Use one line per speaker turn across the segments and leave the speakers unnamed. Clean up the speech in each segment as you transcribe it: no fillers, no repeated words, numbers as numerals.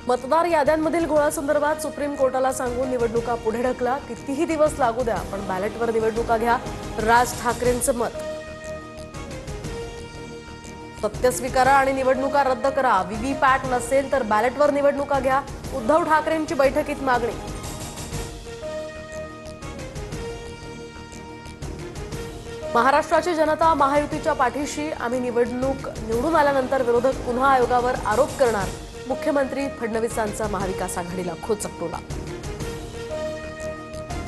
मतदार याद्यांमधील घोळासंदर्भात सुप्रीम कोर्टाला सांगून निवडणुका पुढे ढकला, कितीही दिवस लागू द्या पण बॅलेटवर निवडणुका घ्या, राज ठाकरेंचं मत। सत्य स्वीकारा आणि निवडणुका रद्द करा, व्हीव्हीपॅट नसेल तर बॅलेटवर निवडणुका घ्या, उद्धव ठाकरेंची बैठकीत मागणी। महाराष्ट्राची जनता महायुतीच्या पाठीशी, आम्ही निवडून आल्यानंतर विरोधक पुन्हा आयोगावर आरोप करणार, मुख्यमंत्री फडणवीसांचा महाविकास आघाडीला खोचक टोला।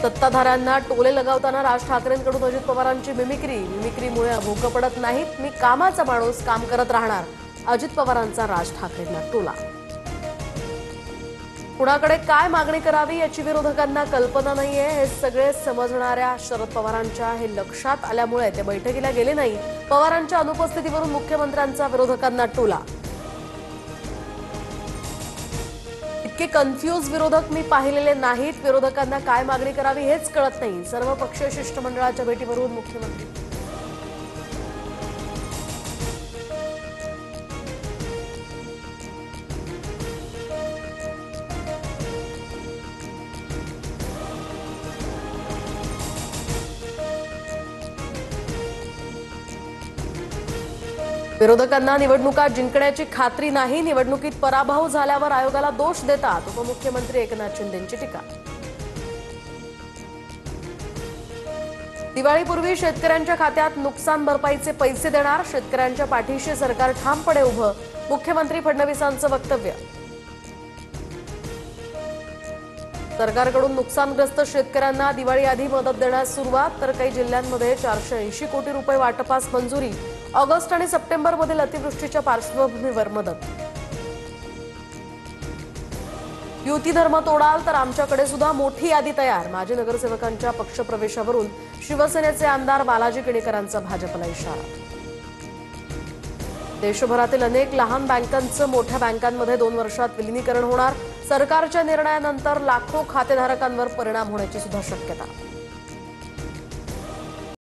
सत्ताधाऱ्यांना टोले लगावताना राज ठाकरेंकडून अजित पवारांची मिमिक्रीमुळे भोकं पडत नाहीत, मी कामाचा माणूस, काम करत राहणार, अजित पवारांचा राज ठाकरेंना टोला। कुणाकडे काय मागणी करावी याची विरोधकांना कल्पना नाहीये, हे सगळे समजणाऱ्या शरद पवारांच्या हे लक्षात आल्यामुळे ते बैठकीला गेले नाही। पवारांच्या अनुपस्थितीवरून मुख्यमंत्र्यांचा विरोधकांना टोला। इतके कन्फ्यूज विरोधक मी पाहिलेले नाहीत, विरोधकांना काय मागणी करावी हेच कळत नाही, सर्वपक्षीय शिष्टमंडळाच्या भेटीवरून मुख्यमंत्री। विरोधकांना निवडणुका जिंकण्याची खात्री नाही, निवडणुकीत पराभव झाल्यावर आयोगाला दोष देतात, उपमुख्यमंत्री एकनाथ शिंदेंची टीका। दिवाळीपूर्वी शेतकऱ्यांच्या खात्यात नुकसान भरपाईचे पैसे देणार, शेतकऱ्यांच्या पाठीशी सरकार ठामपणे उभं, मुख्यमंत्री फडणवीसांचं वक्तव्य। सरकारकडून नुकसानग्रस्त शेतकऱ्यांना दिवाळीआधी मदत देण्यास सुरुवात, तर काही जिल्ह्यांमध्ये 480 कोटी रुपये वाटपास मंजुरी, ऑगस्ट आणि सप्टेंबरमधील अतिवृष्टीच्या पार्श्वभूमीवर मदत। युती धर्म तोडाल तर आमच्याकडे सुद्धा मोठी यादी तयार, माजी नगरसेवकांच्या पक्षप्रवेशावरून शिवसेनेचे आमदार बालाजी किणीकरांचा भाजपला इशारा। देशभरातील अनेक लहान बँकांचं मोठ्या बँकांमध्ये 2 वर्षात विलीनीकरण होणार, सरकारच्या निर्णयानंतर लाखो खातेधारकांवर परिणाम होण्याची सुद्धा शक्यता।